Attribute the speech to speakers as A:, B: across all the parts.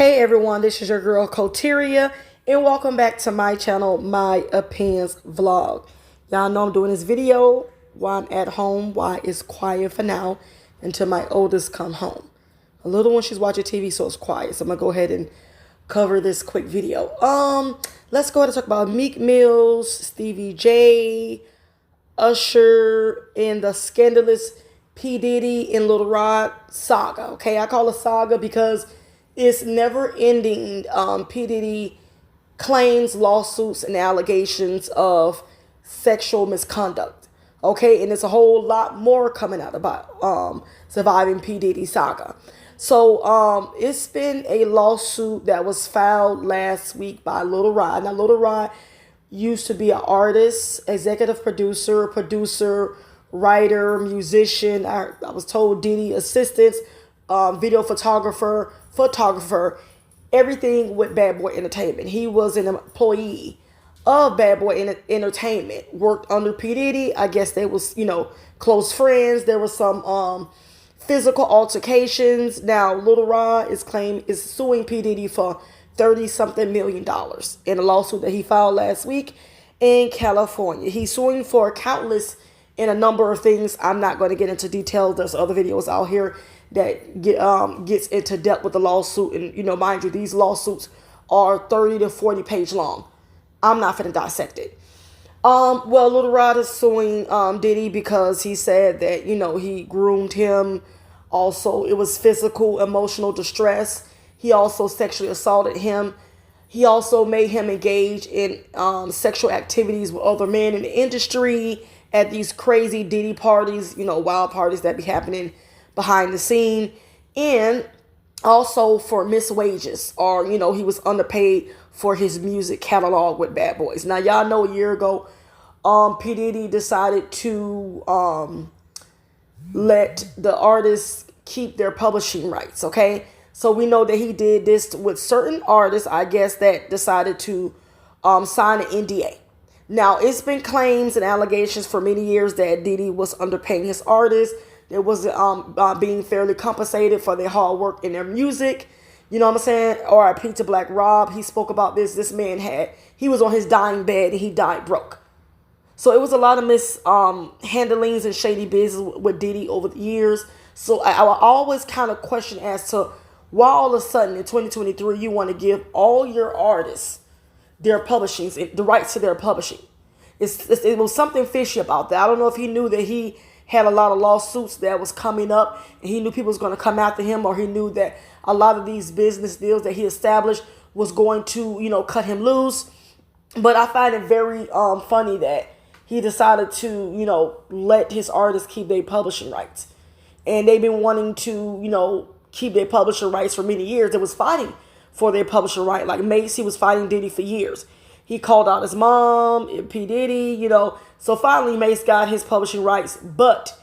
A: Hey everyone, this is your girl Coteria, and welcome back to my channel, My Opinions Vlog. Y'all know I'm doing this video while I'm at home, while it's quiet for now, until my oldest come home. A little one, she's watching TV, so it's quiet. So I'm gonna go ahead and cover this quick video. Let's go ahead and talk about Meek Mills, Stevie J, Usher, and the scandalous P.Diddy and Lil Rod saga. Okay, I call it saga because it's never ending. P.Diddy claims, lawsuits, and allegations of sexual misconduct. Okay, and there's a whole lot more coming out about surviving P.Diddy saga. So it's been a lawsuit that was filed last week by Lil Rod. Now, Lil Rod used to be an artist, executive producer, writer, musician. I was told Diddy assistants, video photographer, everything with Bad Boy Entertainment. He was an employee of Bad Boy Entertainment, worked under P. Diddy. I guess they was, close friends. There was some physical altercations. Now, Lil Rod is suing P. Diddy for $30-something million in a lawsuit that he filed last week in California. He's suing for countless and a number of things. I'm not going to get into details. There's other videos out here that gets into depth with the lawsuit. And, mind you, these lawsuits are 30 to 40 page long. I'm not going to dissect it. Well, Lil Rod is suing Diddy because he said that, he groomed him. Also, it was physical, emotional distress. He also sexually assaulted him. He also made him engage in sexual activities with other men in the industry at these crazy Diddy parties, wild parties that be happening behind the scene. And also for missed wages, or, he was underpaid for his music catalog with Bad Boys. Now, y'all know a year ago, P. Diddy decided to let the artists keep their publishing rights, okay? So we know that he did this with certain artists, I guess, that decided to sign an NDA. Now, it's been claims and allegations for many years that Diddy was underpaying his artists. There wasn't being fairly compensated for their hard work in their music. You know what I'm saying? R.I.P. to Black Rob. He spoke about this. This man he was on his dying bed and he died broke. So it was a lot of mishandlings and shady business with Diddy over the years. So I will always kind of question as to why all of a sudden in 2023 you want to give all your artists their publishings, the rights to their publishing. It was something fishy about that. I don't know if he knew that he had a lot of lawsuits that was coming up and he knew people was going to come after him, or he knew that a lot of these business deals that he established was going to, cut him loose. But I find it very funny that he decided to, let his artists keep their publishing rights. And they've been wanting to, keep their publishing rights for many years. They was fighting for their publishing right. Like Mace, he was fighting Diddy for years. He called out his mom, P. Diddy, So finally, Mace got his publishing rights. But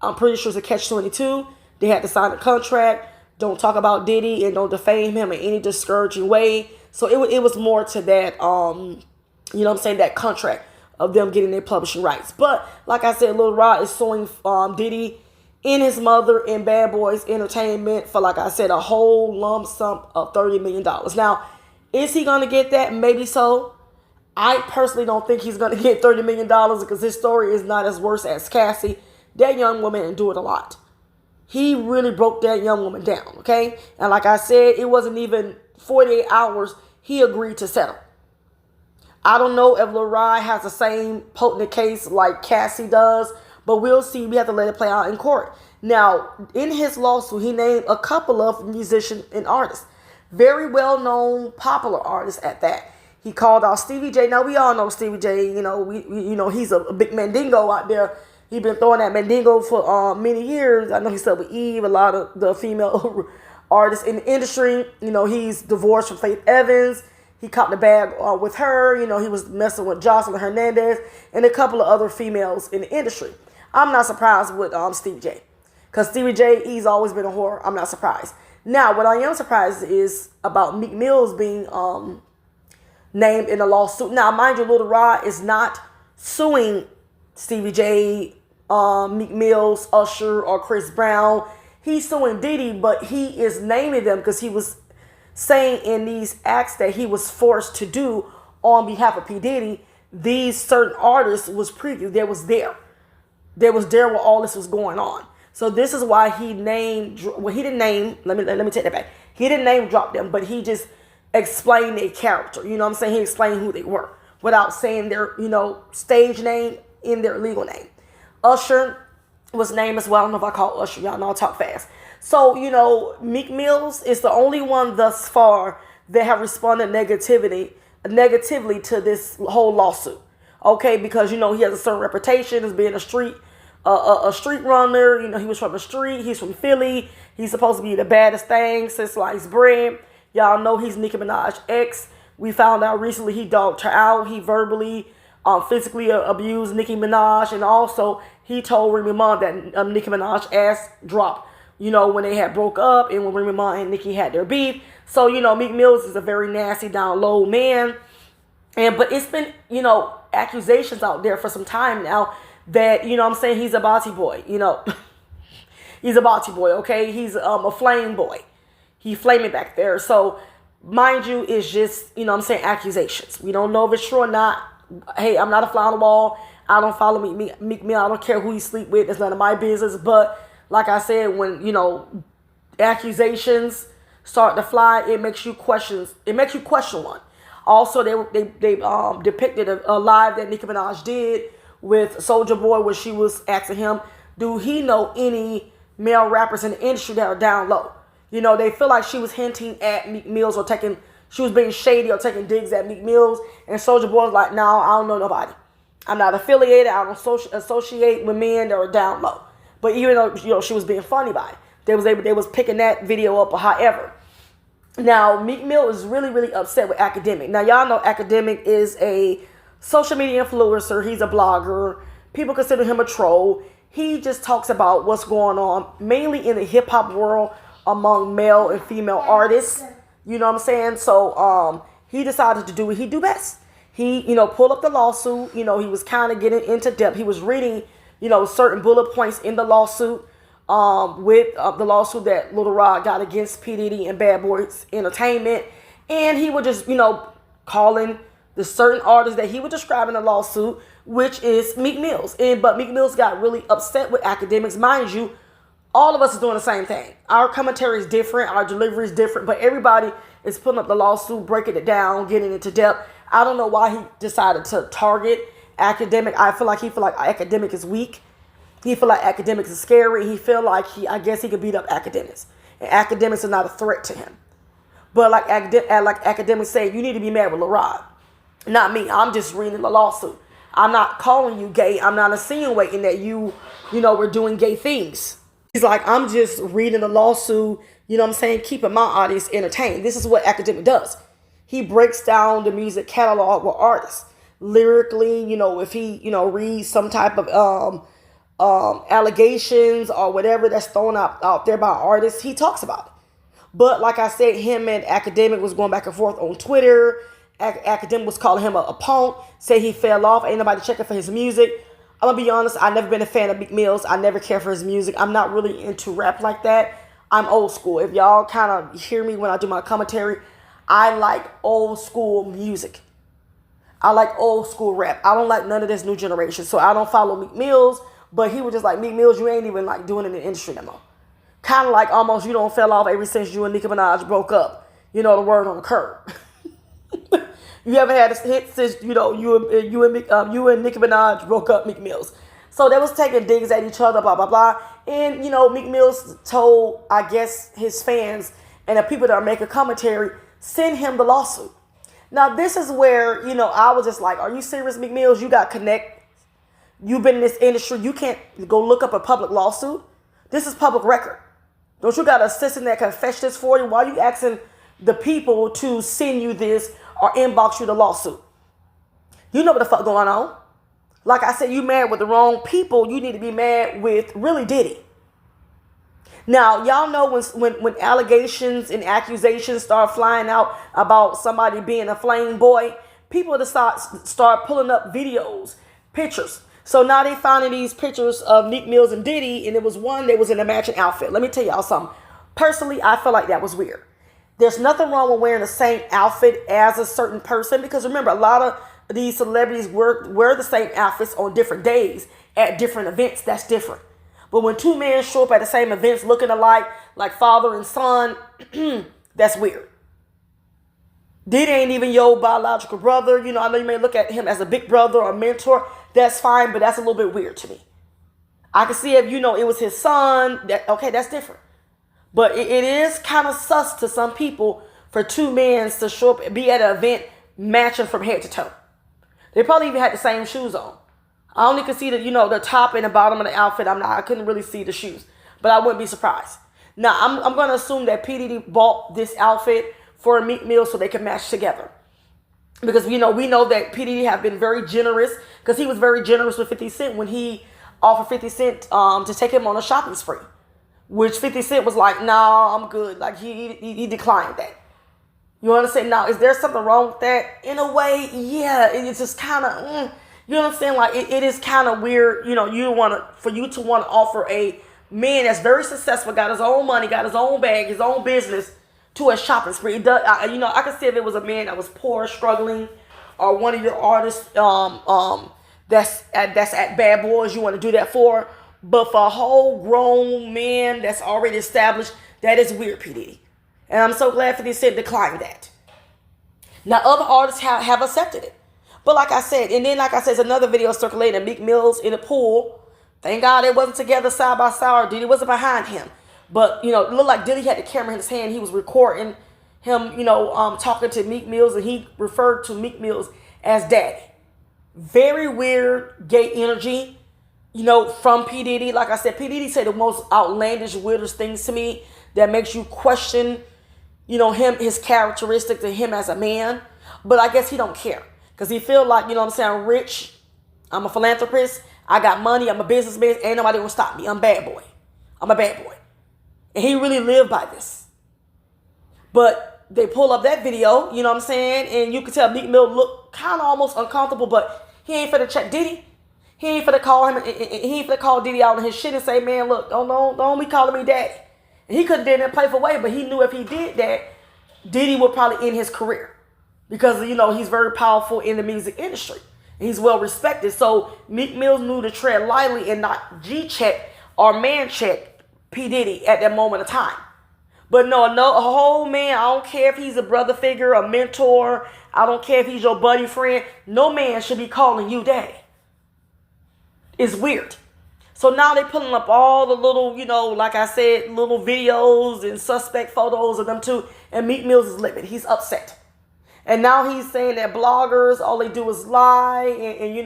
A: I'm pretty sure it's a catch-22. They had to sign a contract. Don't talk about Diddy and don't defame him in any discouraging way. So it was more to that, that contract of them getting their publishing rights. But like I said, Lil Rod is suing Diddy and his mother and Bad Boys Entertainment for, like I said, a whole lump sum of $30 million. Now, is he going to get that? Maybe so. I personally don't think he's going to get $30 million because his story is not as worse as Cassie. That young woman endured a lot. He really broke that young woman down, okay? And like I said, it wasn't even 48 hours. He agreed to settle. I don't know if Lil Rod has the same potent case like Cassie does, but we'll see. We have to let it play out in court. Now, in his lawsuit, he named a couple of musicians and artists. Very well-known, popular artists at that. He called out Stevie J. Now, we all know Stevie J. He's a big mandingo out there. He's been throwing that mandingo for many years. I know he slept with Eve, a lot of the female artists in the industry. He's divorced from Faith Evans. He caught the bag with her. He was messing with Jocelyn Hernandez and a couple of other females in the industry. I'm not surprised with Stevie J. Because Stevie J, he's always been a whore. I'm not surprised. Now, what I am surprised is about Meek Mills being named in a lawsuit. Now, mind you, Lil Rod is not suing Stevie J, Meek Mills, Usher, or Chris Brown. He's suing Diddy, but he is naming them because he was saying in these acts that he was forced to do on behalf of P. Diddy, these certain artists was preview. There was there. There was there where all this was going on. So this is why he named, well, he didn't name, let me take that back. He didn't name drop them, but he just explained their character. You know what I'm saying? He explained who they were without saying their, stage name in their legal name. Usher was named as well. I don't know if I call Usher. Y'all know I talk fast. So, Meek Mills is the only one thus far that have responded negatively to this whole lawsuit. Okay, because, he has a certain reputation as being a street runner. He was from the street. He's from Philly. He's supposed to be the baddest thing since sliced bread. Y'all know he's Nicki Minaj's ex. We found out recently he dogged her out. He verbally, physically abused Nicki Minaj. And also, he told Remy Ma that Nicki Minaj's ass dropped, when they had broke up and when Remy Ma and Nicki had their beef. So, Meek Mills is a very nasty, down low man. But it's been, accusations out there for some time now that, he's a body boy, He's a body boy, okay? He's a flame boy. He flaming back there. So, mind you, it's just, accusations. We don't know if it's true or not. Hey, I'm not a fly on the wall. I don't follow Meek Mill. I don't care who he sleep with. It's none of my business. But, like I said, when, accusations start to fly, it makes you question one. Also, they depicted a live that Nicki Minaj did with Soulja Boy where she was asking him, do he know any male rappers in the industry that are down low? They feel like she was hinting at Meek Mills or she was being shady or taking digs at Meek Mills. And Soulja Boy was like, no, I don't know nobody. I'm not affiliated. I don't associate with men that are down low. But even though, she was being funny by it, they was picking that video up or however. Now, Meek Mill is really, really upset with Academic. Now, y'all know Academic is a social media influencer. He's a blogger. People consider him a troll. He just talks about what's going on, mainly in the hip-hop world among male and female artists. You know what I'm saying? So, he decided to do what he do best. He, pulled up the lawsuit. He was kind of getting into depth. He was reading, certain bullet points in the lawsuit. With the lawsuit that Lil Rod got against P. Diddy and Bad Boys Entertainment. And he would just, calling the certain artists that he would describe in the lawsuit, which is Meek Mills. But Meek Mills got really upset with Academics. Mind you, all of us is doing the same thing. Our commentary is different. Our delivery is different. But everybody is putting up the lawsuit, breaking it down, getting into depth. I don't know why he decided to target Academic. I feel like Academic is weak. He feel like Academics is scary. He feel like I guess he could beat up Academics. And Academics are not a threat to him. But like Academics say, you need to be mad with Lil Rod. Not me. I'm just reading the lawsuit. I'm not calling you gay. I'm not insinuating that we're doing gay things. He's like, I'm just reading the lawsuit, keeping my audience entertained. This is what Academic does. He breaks down the music catalog with artists. Lyrically, if he, reads some type of allegations or whatever that's thrown out there by artists, he talks about it. But like I said, him and Academic was going back and forth on Twitter. Academic was calling him a punk, say he fell off, ain't nobody checking for his music. I'm gonna be honest, I've never been a fan of Meek Mills. I never care for his music. I'm not really into rap like that. I'm old school. If y'all kind of hear me when I do my commentary, I like old school music. I like old school rap. I don't like none of this new generation. So I don't follow Meek Mills. But he was just like, Meek Mills, you ain't even like doing it in the industry no more. Kind of like almost you don't fell off ever since you and Nicki Minaj broke up. The word on the curb. You haven't had a hit since, you and Nicki Minaj broke up, Meek Mills. So they was taking digs at each other, blah, blah, blah. And, Meek Mills told, I guess, his fans and the people that are making commentary, send him the lawsuit. Now, this is where, I was just like, are you serious, Meek Mills? You got connect. You've been in this industry. You can't go look up a public lawsuit. This is public record. Don't you got an assistant that can fetch this for you? Why are you asking the people to send you this or inbox you the lawsuit? You know what the fuck going on. Like I said, you mad with the wrong people. You need to be mad with really Diddy. Now, y'all know when allegations and accusations start flying out about somebody being a flame boy, people start pulling up videos, pictures. So now they finding these pictures of Meek Mills and Diddy, and it was one that was in a matching outfit. Let me tell y'all something. Personally, I feel like that was weird. There's nothing wrong with wearing the same outfit as a certain person, because remember, a lot of these celebrities wear the same outfits on different days at different events. That's different. But when two men show up at the same events looking alike, like father and son, that's weird. Diddy ain't even your biological brother. I know you may look at him as a big brother or a mentor. That's fine, but that's a little bit weird to me. I can see if, it was his son. Okay, that's different. But it is kind of sus to some people for two men to show up and be at an event matching from head to toe. They probably even had the same shoes on. I only could see the top and the bottom of the outfit. I couldn't really see the shoes, but I wouldn't be surprised. Now, I'm going to assume that P.Diddy bought this outfit for Meek Mill so they could match together. Because, we know that P.Diddy have been very generous, because he was very generous with 50 Cent when he offered 50 Cent to take him on a shopping spree. Which 50 Cent was like, nah, I'm good. Like, he declined that. You understand? Now, is there something wrong with that? In a way, yeah. It's just kind of, you know what I'm saying? Like, it is kind of weird, for you to want to offer a man that's very successful, got his own money, got his own bag, his own business, to a shopping spree. It does, I could see if it was a man that was poor, struggling, or one of your artists that's at Bad Boys, you want to do that for. But for a whole grown man that's already established, that is weird, P.Diddy. And I'm so glad 50 Cent declined that. Now, other artists have accepted it. But like I said, there's another video circulating of Meek Mill's in the pool. Thank God they wasn't together side by side, or Diddy wasn't behind him. But, it looked like Diddy had the camera in his hand. He was recording him, talking to Meek Mills, and he referred to Meek Mills as daddy. Very weird gay energy. From P. Diddy. Like I said, P. Diddy said the most outlandish, weirdest things to me that makes you question, him, his characteristics, and him as a man. But I guess he don't care. Because he feel like, I'm rich. I'm a philanthropist. I got money. I'm a businessman. Ain't nobody gonna stop me. I'm bad boy. I'm a bad boy. And he really lived by this. But they pull up that video, and you can tell Meek Mill looked kind of almost uncomfortable, but he ain't finna check Diddy. He ain't finna call him, he ain't finna call Diddy out on his shit and say, man, look, don't be calling me daddy. And he could have did that playful way, but he knew if he did that, Diddy would probably end his career. Because, he's very powerful in the music industry. And he's well respected. So Meek Mill knew to tread lightly and not G-check or man-check P. Diddy at that moment of time. But no, a whole man, I don't care if he's a brother figure, a mentor, I don't care if he's your buddy friend, no man should be calling you daddy. It's weird. So now they're pulling up all the little, like I said, little videos and suspect photos of them two. And Meek Mills is livid. He's upset. And now he's saying that bloggers, all they do is lie. And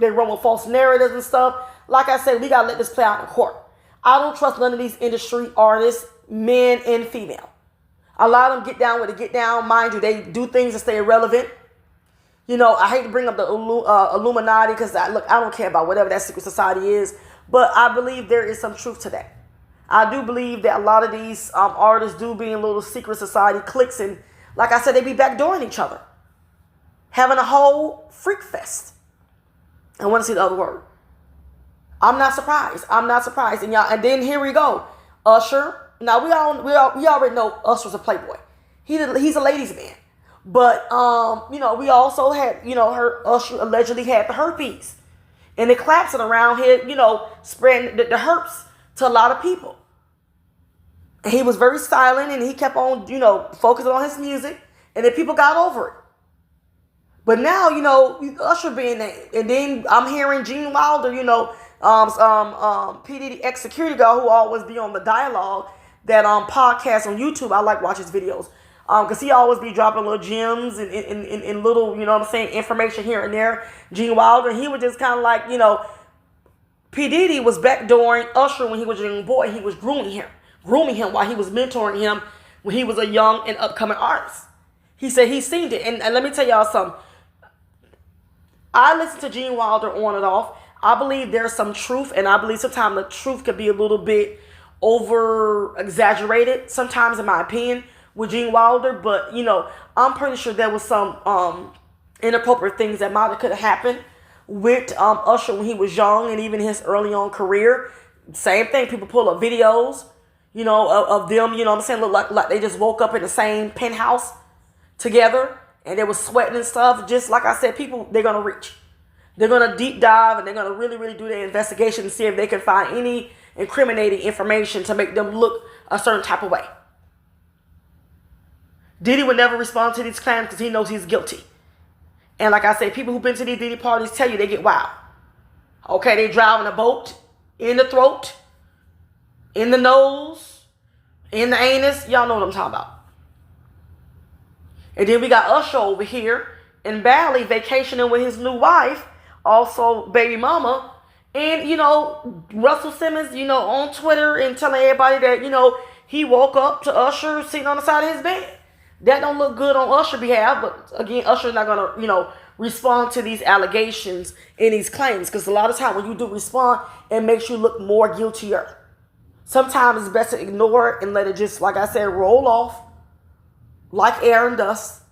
A: they run with false narratives and stuff. Like I said, we got to let this play out in court. I don't trust none of these industry artists, men and female. A lot of them get down with it, get down. Mind you, they do things to stay relevant. I hate to bring up the Illuminati because I don't care about whatever that secret society is, but I believe there is some truth to that. I do believe that a lot of these artists do be in little secret society cliques, and like I said, they be backdooring each other, having a whole freak fest. I want to see the other word. I'm not surprised. And then here we go, Usher. Now we already know Usher's a playboy. He's a ladies' man. But, we also had, Usher allegedly had the herpes. And it collapsing around here, spreading the herpes to a lot of people. And he was very silent and he kept on, focusing on his music. And then people got over it. But now, Usher being named. And then I'm hearing Gene Wilder, P.Diddy ex-security guard who always be on the dialogue, that podcast on YouTube. I like watch his videos. Because he always be dropping little gems and little, information here and there. Gene Wilder, he was just kind of like, P. Diddy was backdooring Usher when he was a young boy. He was grooming him while he was mentoring him when he was a young and upcoming artist. He said he seen it. And let me tell y'all something. I listen to Gene Wilder on and off. I believe there's some truth, and I believe sometimes the truth could be a little bit over exaggerated, sometimes in my opinion, with Gene Wilder. But, I'm pretty sure there was some inappropriate things that might have could have happened with Usher when he was young and even his early on career. Same thing. People pull up videos. of them, you know what I'm saying, look like they just woke up in the same penthouse together and they were sweating and stuff. Just like I said, people, they're going to reach. They're going to deep dive and they're going to really, really do their investigation and see if they can find any incriminating information to make them look a certain type of way. Diddy would never respond to these claims because he knows he's guilty. And like I said, people who've been to these Diddy parties tell you they get wild. Okay, they driving a boat in the throat, in the nose, in the anus. Y'all know what I'm talking about. And then we got Usher over here in Bali vacationing with his new wife, also baby mama. And, Russell Simmons, on Twitter and telling everybody that, he woke up to Usher sitting on the side of his bed. That don't look good on Usher's behalf. But again, Usher's not going to, respond to these allegations and these claims. Because a lot of time when you do respond, it makes you look more guiltier. Sometimes it's best to ignore it and let it just, like I said, roll off like air and dust.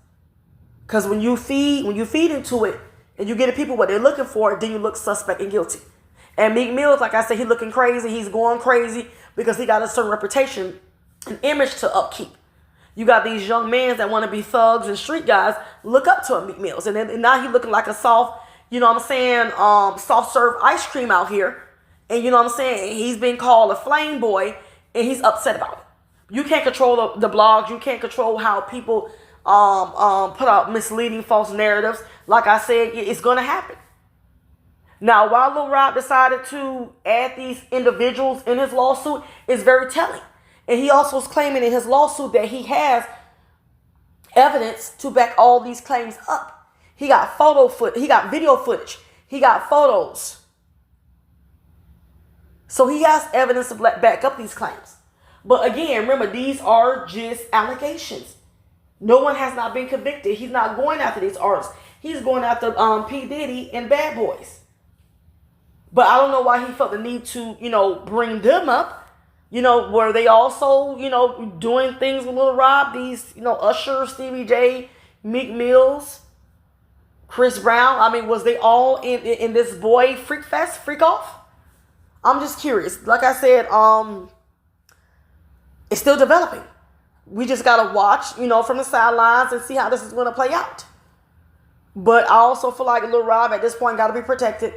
A: Because when you feed into it and you get the people what they're looking for, then you look suspect and guilty. And Meek Mills, like I said, he's looking crazy. He's going crazy because he got a certain reputation, an image to upkeep. You got these young men that want to be thugs and street guys look up to him, Meek Mills. And now he's looking like a soft, soft serve ice cream out here. And he's been called a flame boy and he's upset about it. You can't control the blogs. You can't control how people put out misleading false narratives. Like I said, it's going to happen. Now, while Lil Rob decided to add these individuals in his lawsuit, it's very telling. And he also is claiming in his lawsuit that he has evidence to back all these claims up. He got he got video footage. He got photos. So he has evidence to back up these claims. But again, remember, these are just allegations. No one has not been convicted. He's not going after these artists. He's going after P.Diddy and Bad Boys. But I don't know why he felt the need to, bring them up. Were they also, doing things with Lil Rob? These, Usher, Stevie J, Meek Mills, Chris Brown. I mean, was they all in this boy freak off? I'm just curious. Like I said, it's still developing. We just got to watch, from the sidelines and see how this is going to play out. But I also feel like Lil Rob at this point got to be protected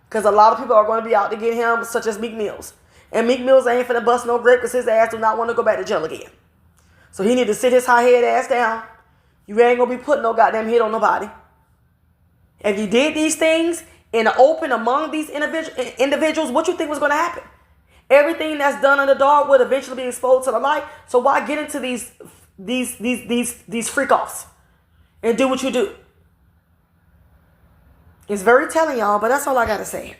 A: because a lot of people are going to be out to get him, such as Meek Mills. And Meek Mills ain't finna bust no grape because his ass do not want to go back to jail again. So he need to sit his high head ass down. You ain't going to be putting no goddamn hit on nobody. If you did these things in the open among these individuals, what you think was going to happen? Everything that's done in the dark would eventually be exposed to the light. So why get into these freak offs and do what you do? It's very telling, y'all, but that's all I got to say.